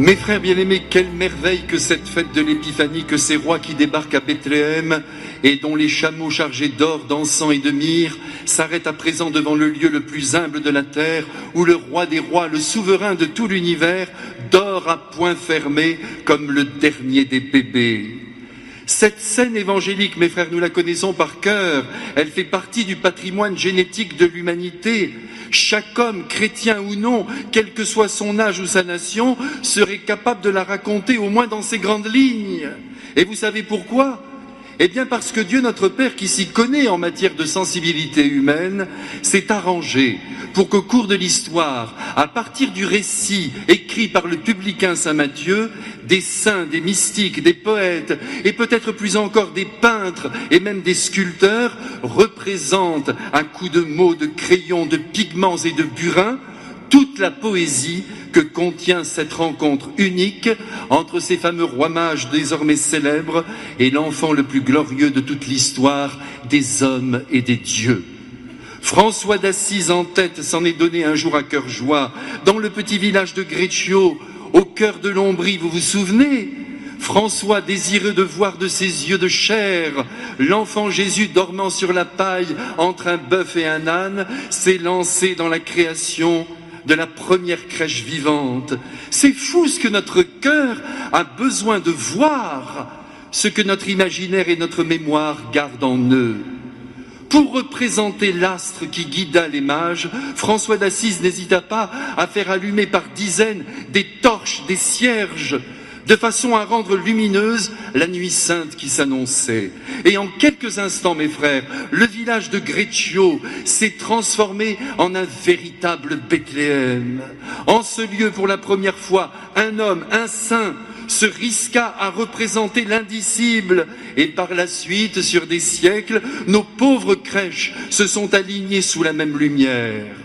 Mes frères bien-aimés, quelle merveille que cette fête de l'Épiphanie, que ces rois qui débarquent à Bethléem et dont les chameaux chargés d'or, d'encens et de myrrhe s'arrêtent à présent devant le lieu le plus humble de la terre, où le roi des rois, le souverain de tout l'univers, dort à poing fermé comme le dernier des bébés. Cette scène évangélique, mes frères, nous la connaissons par cœur. Elle fait partie du patrimoine génétique de l'humanité. Chaque homme, chrétien ou non, quel que soit son âge ou sa nation, serait capable de la raconter au moins dans ses grandes lignes. Et vous savez pourquoi ? Eh bien parce que Dieu notre Père, qui s'y connaît en matière de sensibilité humaine, s'est arrangé pour qu'au cours de l'histoire, à partir du récit écrit par le publicain saint Matthieu, des saints, des mystiques, des poètes et peut-être plus encore des peintres et même des sculpteurs représentent à coups de mots, de crayons, de pigments et de burin toute la poésie que contient cette rencontre unique entre ces fameux rois mages désormais célèbres et l'enfant le plus glorieux de toute l'histoire des hommes et des dieux. François d'Assise en tête s'en est donné un jour à cœur joie, dans le petit village de Greccio, au cœur de l'Ombrie, vous vous souvenez ? François, désireux de voir de ses yeux de chair l'enfant Jésus dormant sur la paille entre un bœuf et un âne, s'est lancé dans la création de la première crèche vivante. C'est fou ce que notre cœur a besoin de voir, ce que notre imaginaire et notre mémoire gardent en eux. Pour représenter l'astre qui guida les mages, François d'Assise n'hésita pas à faire allumer par dizaines des torches, des cierges, de façon à rendre lumineuse la nuit sainte qui s'annonçait. Et en quelques instants, mes frères, le village de Greccio s'est transformé en un véritable Bethléem. En ce lieu, pour la première fois, un homme, un saint, se risqua à représenter l'indicible. Et par la suite, sur des siècles, nos pauvres crèches se sont alignées sous la même lumière.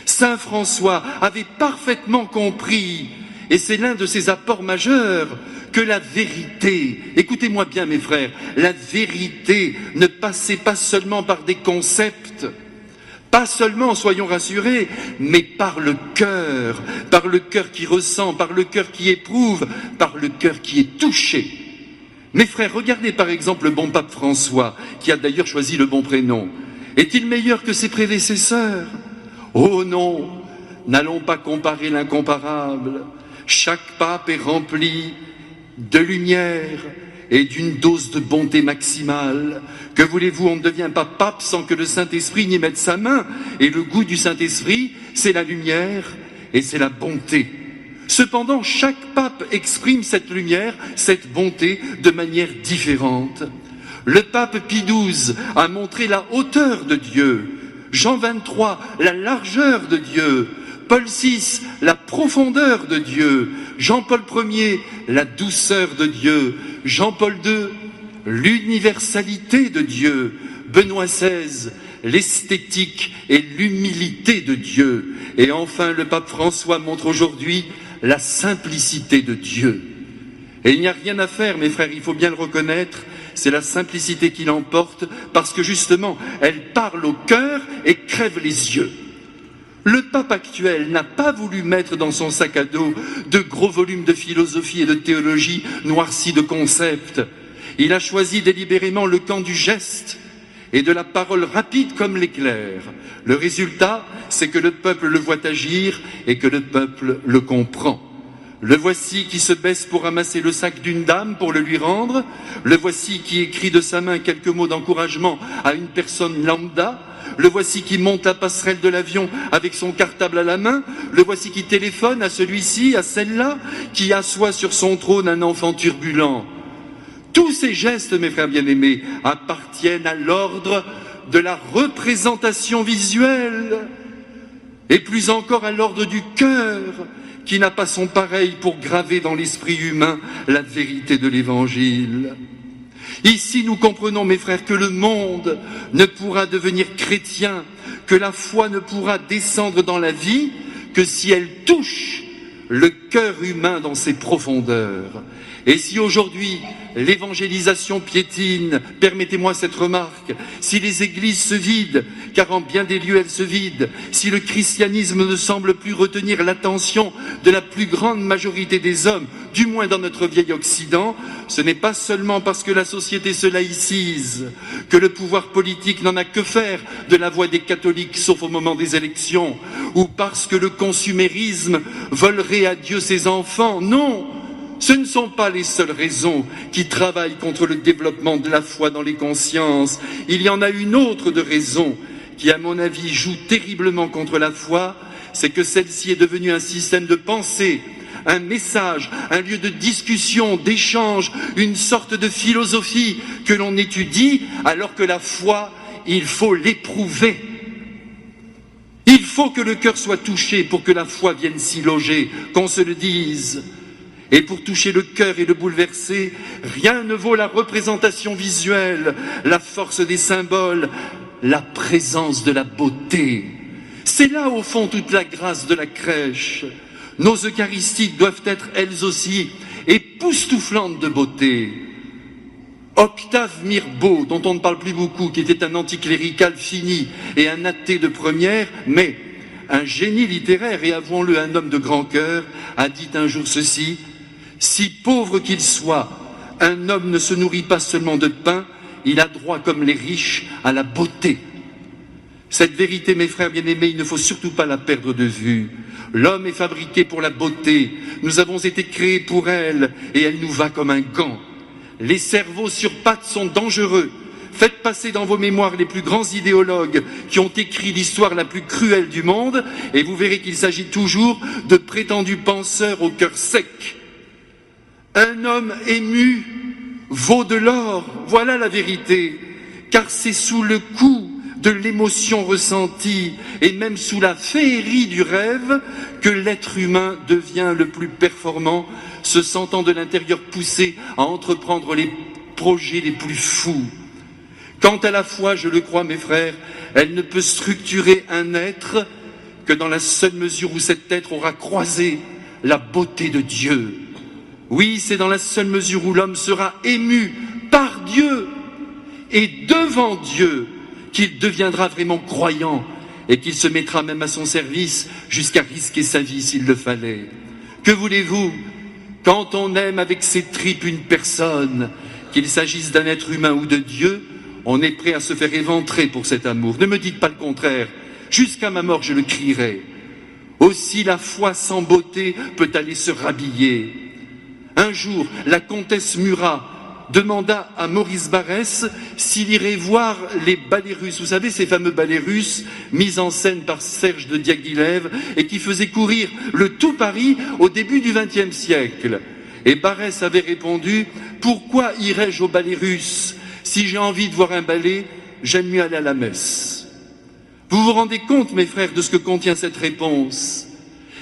Saint François avait parfaitement compris, et c'est l'un de ses apports majeurs, que la vérité, écoutez-moi bien mes frères, la vérité ne passait pas seulement par des concepts, pas seulement, soyons rassurés, mais par le cœur qui ressent, par le cœur qui éprouve, par le cœur qui est touché. Mes frères, regardez par exemple le bon pape François, qui a d'ailleurs choisi le bon prénom. Est-il meilleur que ses prédécesseurs ? Oh non, n'allons pas comparer l'incomparable. Chaque pape est rempli de lumière et d'une dose de bonté maximale. Que voulez-vous, on ne devient pas pape sans que le Saint-Esprit n'y mette sa main. Et le goût du Saint-Esprit, c'est la lumière et c'est la bonté. Cependant, chaque pape exprime cette lumière, cette bonté de manière différente. Le pape Pie XII a montré la hauteur de Dieu, Jean XXIII la largeur de Dieu, Paul VI, la profondeur de Dieu, Jean-Paul Ier, la douceur de Dieu, Jean-Paul II, l'universalité de Dieu, Benoît XVI, l'esthétique et l'humilité de Dieu. Et enfin, le pape François montre aujourd'hui la simplicité de Dieu. Et il n'y a rien à faire, mes frères, il faut bien le reconnaître, c'est la simplicité qui l'emporte, parce que justement, elle parle au cœur et crève les yeux. Le pape actuel n'a pas voulu mettre dans son sac à dos de gros volumes de philosophie et de théologie noircis de concepts. Il a choisi délibérément le camp du geste et de la parole rapide comme l'éclair. Le résultat, c'est que le peuple le voit agir et que le peuple le comprend. Le voici qui se baisse pour ramasser le sac d'une dame pour le lui rendre. Le voici qui écrit de sa main quelques mots d'encouragement à une personne lambda. Le voici qui monte la passerelle de l'avion avec son cartable à la main. Le voici qui téléphone à celui-ci, à celle-là, qui assoit sur son trône un enfant turbulent. Tous ces gestes, mes frères bien-aimés, appartiennent à l'ordre de la représentation visuelle, et plus encore à l'ordre du cœur, qui n'a pas son pareil pour graver dans l'esprit humain la vérité de l'Évangile. Ici, nous comprenons, mes frères, que le monde ne pourra devenir chrétien, que la foi ne pourra descendre dans la vie que si elle touche le cœur humain dans ses profondeurs. Et si aujourd'hui, l'évangélisation piétine, permettez-moi cette remarque, si les églises se vident, car en bien des lieux elles se vident, si le christianisme ne semble plus retenir l'attention de la plus grande majorité des hommes, du moins dans notre vieil Occident, ce n'est pas seulement parce que la société se laïcise, que le pouvoir politique n'en a que faire de la voix des catholiques, sauf au moment des élections, ou parce que le consumérisme volerait à Dieu ses enfants. Non! Ce ne sont pas les seules raisons qui travaillent contre le développement de la foi dans les consciences. Il y en a une autre de raison qui, à mon avis, joue terriblement contre la foi, c'est que celle-ci est devenue un système de pensée, un message, un lieu de discussion, d'échange, une sorte de philosophie que l'on étudie, alors que la foi, il faut l'éprouver. Il faut que le cœur soit touché pour que la foi vienne s'y loger, qu'on se le dise. Et pour toucher le cœur et le bouleverser, rien ne vaut la représentation visuelle, la force des symboles, la présence de la beauté. C'est là, au fond, toute la grâce de la crèche. Nos Eucharisties doivent être, elles aussi, époustouflantes de beauté. Octave Mirbeau, dont on ne parle plus beaucoup, qui était un anticlérical fini et un athée de première, mais un génie littéraire et, avouons-le, un homme de grand cœur, a dit un jour ceci: « Si pauvre qu'il soit, un homme ne se nourrit pas seulement de pain, il a droit, comme les riches, à la beauté. » Cette vérité, mes frères bien-aimés, il ne faut surtout pas la perdre de vue. L'homme est fabriqué pour la beauté, nous avons été créés pour elle, et elle nous va comme un gant. Les cerveaux sur pattes sont dangereux. Faites passer dans vos mémoires les plus grands idéologues qui ont écrit l'histoire la plus cruelle du monde, et vous verrez qu'il s'agit toujours de prétendus penseurs au cœur sec. Un homme ému vaut de l'or, voilà la vérité, car c'est sous le coup de l'émotion ressentie et même sous la féerie du rêve que l'être humain devient le plus performant, se sentant de l'intérieur poussé à entreprendre les projets les plus fous. Quant à la foi, je le crois, mes frères, elle ne peut structurer un être que dans la seule mesure où cet être aura croisé la beauté de Dieu. Oui, c'est dans la seule mesure où l'homme sera ému par Dieu et devant Dieu qu'il deviendra vraiment croyant et qu'il se mettra même à son service jusqu'à risquer sa vie s'il le fallait. Que voulez-vous? Quand on aime avec ses tripes une personne, qu'il s'agisse d'un être humain ou de Dieu, on est prêt à se faire éventrer pour cet amour. Ne me dites pas le contraire. Jusqu'à ma mort, je le crierai. Aussi la foi sans beauté peut aller se rhabiller. Un jour, la comtesse Murat demanda à Maurice Barrès s'il irait voir les ballets russes. Vous savez, ces fameux ballets russes mis en scène par Serge de Diaghilev et qui faisaient courir le tout Paris au début du XXe siècle. Et Barrès avait répondu: « Pourquoi irais-je au ballet russe? Si j'ai envie de voir un ballet, j'aime mieux aller à la messe. » Vous vous rendez compte, mes frères, de ce que contient cette réponse?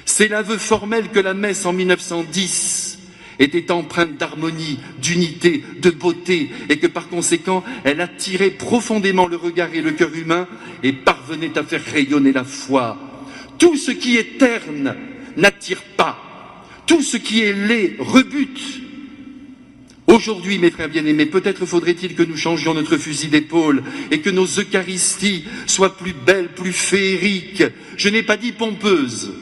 C'est l'aveu formel que la messe en 1910 était empreinte d'harmonie, d'unité, de beauté, et que par conséquent, elle attirait profondément le regard et le cœur humain et parvenait à faire rayonner la foi. Tout ce qui est terne n'attire pas. Tout ce qui est laid rebute. Aujourd'hui, mes frères bien-aimés, peut-être faudrait-il que nous changions notre fusil d'épaule et que nos Eucharisties soient plus belles, plus féeriques. Je n'ai pas dit pompeuses.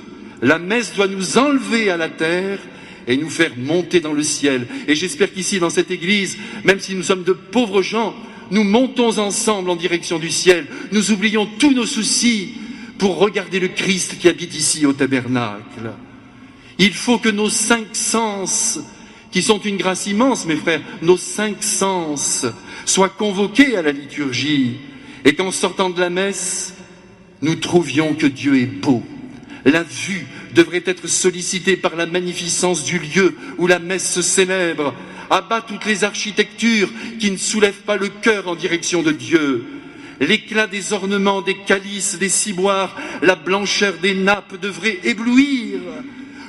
La messe doit nous enlever à la terre et nous faire monter dans le ciel. Et j'espère qu'ici, dans cette église, même si nous sommes de pauvres gens, nous montons ensemble en direction du ciel. Nous oublions tous nos soucis pour regarder le Christ qui habite ici au tabernacle. Il faut que nos 5 sens, qui sont une grâce immense, mes frères, nos 5 sens soient convoqués à la liturgie et qu'en sortant de la messe, nous trouvions que Dieu est beau. La vue devrait être sollicitée par la magnificence du lieu où la messe se célèbre. À bas toutes les architectures qui ne soulèvent pas le cœur en direction de Dieu. L'éclat des ornements, des calices, des ciboires, la blancheur des nappes devraient éblouir.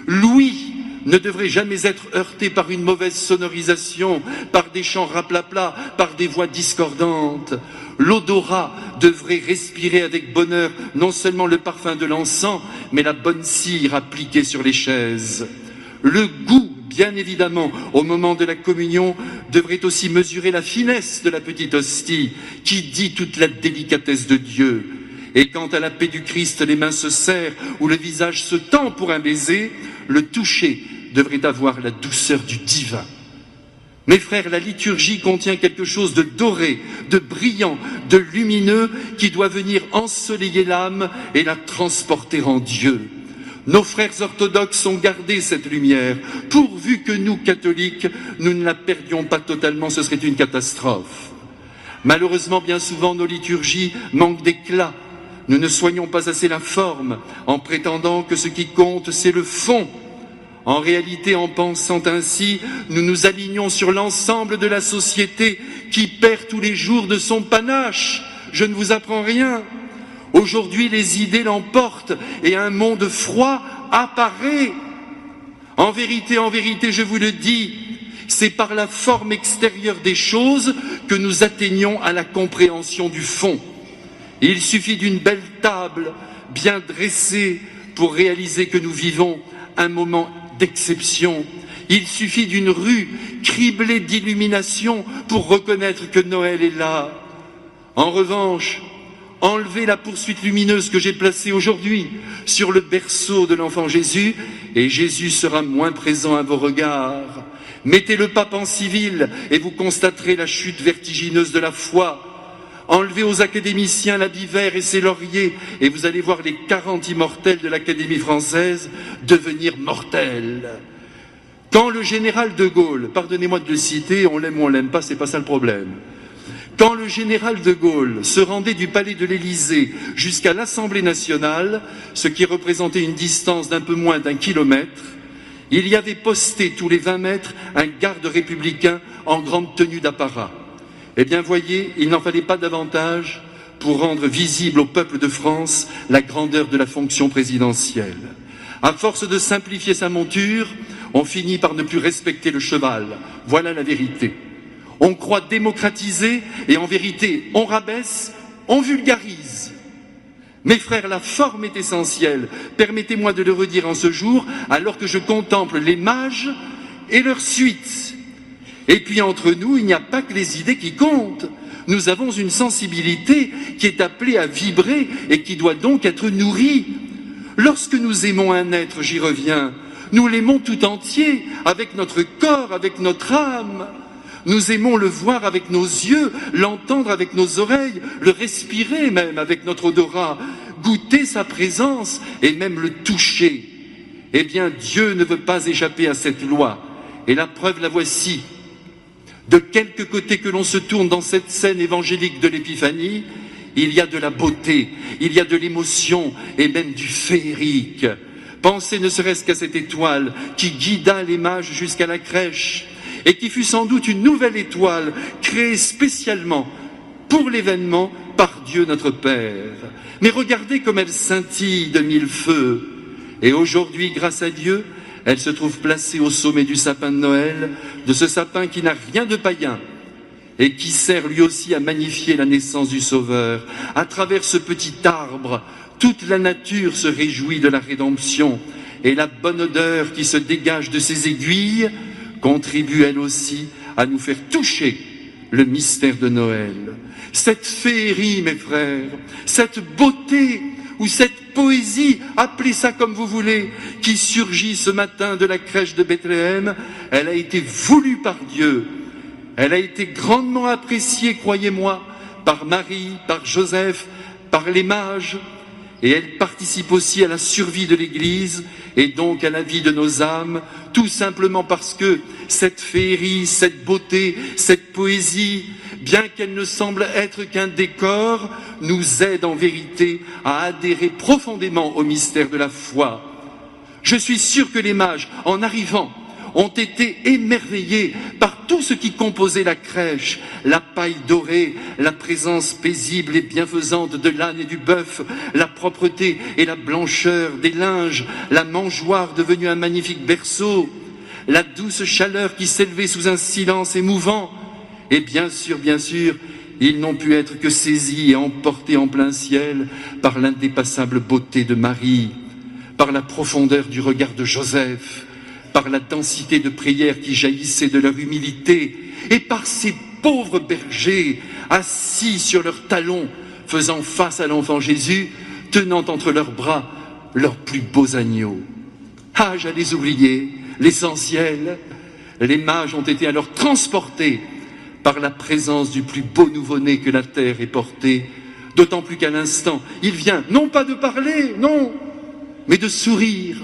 L'ouïe ne devrait jamais être heurté par une mauvaise sonorisation, par des chants raplapla, par des voix discordantes. L'odorat devrait respirer avec bonheur non seulement le parfum de l'encens, mais la bonne cire appliquée sur les chaises. Le goût bien évidemment, au moment de la communion, devrait aussi mesurer la finesse de la petite hostie qui dit toute la délicatesse de Dieu. Et quand à la paix du Christ les mains se serrent ou le visage se tend pour un baiser, le toucher devrait avoir la douceur du divin. Mes frères, la liturgie contient quelque chose de doré, de brillant, de lumineux qui doit venir ensoleiller l'âme et la transporter en Dieu. Nos frères orthodoxes ont gardé cette lumière, pourvu que nous, catholiques, nous ne la perdions pas totalement, ce serait une catastrophe. Malheureusement, bien souvent, nos liturgies manquent d'éclat. Nous ne soignons pas assez la forme, en prétendant que ce qui compte, c'est le fond. En réalité, en pensant ainsi, nous nous alignons sur l'ensemble de la société qui perd tous les jours de son panache. Je ne vous apprends rien. Aujourd'hui, les idées l'emportent et un monde froid apparaît. En vérité, je vous le dis, c'est par la forme extérieure des choses que nous atteignons à la compréhension du fond. Il suffit d'une belle table bien dressée pour réaliser que nous vivons un moment d'exception. Il suffit d'une rue criblée d'illuminations pour reconnaître que Noël est là. En revanche, enlevez la poursuite lumineuse que j'ai placée aujourd'hui sur le berceau de l'enfant Jésus et Jésus sera moins présent à vos regards. Mettez le pape en civil et vous constaterez la chute vertigineuse de la foi. Enlevez aux académiciens l'habit vert et ses lauriers et vous allez voir les 40 immortels de l'Académie française devenir mortels. Quand le général de Gaulle, pardonnez-moi de le citer, on l'aime ou on l'aime pas, c'est pas ça le problème. Quand le général de Gaulle se rendait du palais de l'Élysée jusqu'à l'Assemblée nationale, ce qui représentait une distance d'un peu moins d'1 kilomètre, il y avait posté tous les 20 mètres un garde républicain en grande tenue d'apparat. Eh bien, voyez, il n'en fallait pas davantage pour rendre visible au peuple de France la grandeur de la fonction présidentielle. À force de simplifier sa monture, on finit par ne plus respecter le cheval. Voilà la vérité. On croit démocratiser et en vérité, on rabaisse, on vulgarise. Mes frères, la forme est essentielle. Permettez-moi de le redire en ce jour, alors que je contemple les mages et leur suite. Et puis entre nous, il n'y a pas que les idées qui comptent. Nous avons une sensibilité qui est appelée à vibrer et qui doit donc être nourrie. Lorsque nous aimons un être, j'y reviens, nous l'aimons tout entier, avec notre corps, avec notre âme. Nous aimons le voir avec nos yeux, l'entendre avec nos oreilles, le respirer même avec notre odorat, goûter sa présence et même le toucher. Eh bien, Dieu ne veut pas échapper à cette loi. Et la preuve, la voici. De quelque côté que l'on se tourne dans cette scène évangélique de l'Épiphanie, il y a de la beauté, il y a de l'émotion et même du féerique. Pensez ne serait-ce qu'à cette étoile qui guida les mages jusqu'à la crèche et qui fut sans doute une nouvelle étoile créée spécialement pour l'événement par Dieu notre Père. Mais regardez comme elle scintille de 1000 feux. Et aujourd'hui, grâce à Dieu, elle se trouve placée au sommet du sapin de Noël, de ce sapin qui n'a rien de païen et qui sert lui aussi à magnifier la naissance du Sauveur. À travers ce petit arbre, toute la nature se réjouit de la rédemption et la bonne odeur qui se dégage de ses aiguilles contribue elle aussi à nous faire toucher le mystère de Noël. Cette féerie, mes frères, cette beauté ou cette poésie, appelez ça comme vous voulez, qui surgit ce matin de la crèche de Bethléem, elle a été voulue par Dieu. Elle a été grandement appréciée, croyez-moi, par Marie, par Joseph, par les mages, et elle participe aussi à la survie de l'Église et donc à la vie de nos âmes, tout simplement parce que cette féerie, cette beauté, cette poésie, bien qu'elle ne semble être qu'un décor, nous aide en vérité à adhérer profondément au mystère de la foi. Je suis sûr que les mages, en arrivant, ont été émerveillés par tout ce qui composait la crèche, la paille dorée, la présence paisible et bienfaisante de l'âne et du bœuf, la propreté et la blancheur des linges, la mangeoire devenue un magnifique berceau, la douce chaleur qui s'élevait sous un silence émouvant. Et bien sûr, ils n'ont pu être que saisis et emportés en plein ciel par l'indépassable beauté de Marie, par la profondeur du regard de Joseph, par la densité de prières qui jaillissaient de leur humilité, et par ces pauvres bergers assis sur leurs talons, faisant face à l'enfant Jésus, tenant entre leurs bras leurs plus beaux agneaux. Ah, j'allais oublier l'essentiel. Les mages ont été alors transportés par la présence du plus beau nouveau-né que la terre ait porté, d'autant plus qu'à l'instant, il vient, non pas de parler, non, mais de sourire,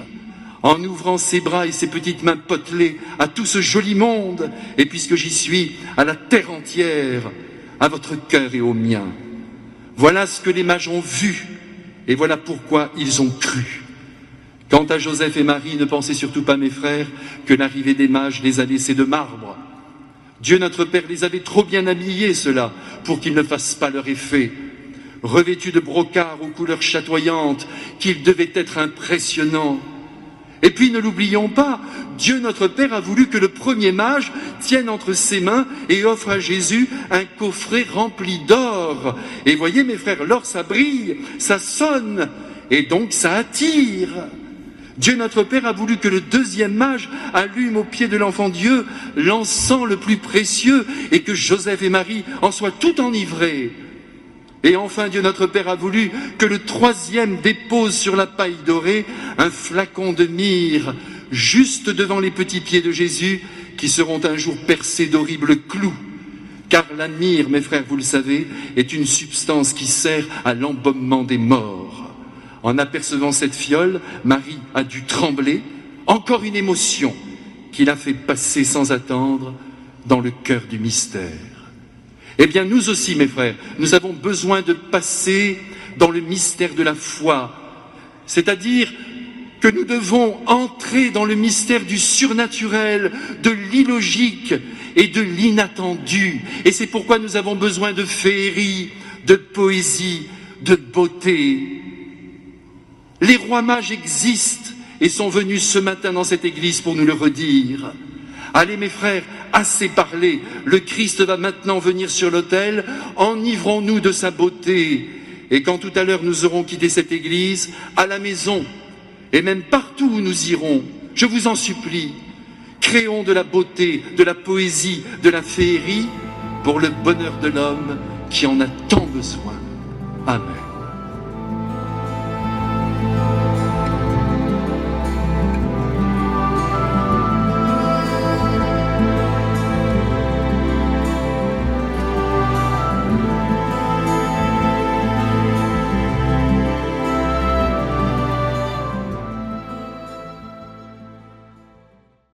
en ouvrant ses bras et ses petites mains potelées à tout ce joli monde, et puisque j'y suis, à la terre entière, à votre cœur et au mien. Voilà ce que les mages ont vu, et voilà pourquoi ils ont cru. Quant à Joseph et Marie, ne pensez surtout pas, mes frères, que l'arrivée des mages les a laissés de marbre. Dieu notre Père les avait trop bien habillés, ceux-là, pour qu'ils ne fassent pas leur effet. Revêtus de brocarts aux couleurs chatoyantes, qu'ils devaient être impressionnants. Et puis, ne l'oublions pas, Dieu notre Père a voulu que le premier mage tienne entre ses mains et offre à Jésus un coffret rempli d'or. Et voyez, mes frères, l'or, ça brille, ça sonne, et donc ça attire. Dieu notre Père a voulu que le deuxième mage allume au pied de l'enfant Dieu l'encens le plus précieux et que Joseph et Marie en soient tout enivrés. Et enfin, Dieu notre Père a voulu que le troisième dépose sur la paille dorée un flacon de myrrhe juste devant les petits pieds de Jésus qui seront un jour percés d'horribles clous. Car la myrrhe, mes frères, vous le savez, est une substance qui sert à l'embaumement des morts. En apercevant cette fiole, Marie a dû trembler, encore une émotion qui l'a fait passer sans attendre dans le cœur du mystère. Eh bien, nous aussi, mes frères, nous avons besoin de passer dans le mystère de la foi, c'est-à-dire que nous devons entrer dans le mystère du surnaturel, de l'illogique et de l'inattendu. Et c'est pourquoi nous avons besoin de féerie, de poésie, de beauté. Les rois mages existent et sont venus ce matin dans cette église pour nous le redire. Allez mes frères, assez parlé, le Christ va maintenant venir sur l'autel, enivrons-nous de sa beauté. Et quand tout à l'heure nous aurons quitté cette église, à la maison, et même partout où nous irons, je vous en supplie, créons de la beauté, de la poésie, de la féerie pour le bonheur de l'homme qui en a tant besoin. Amen.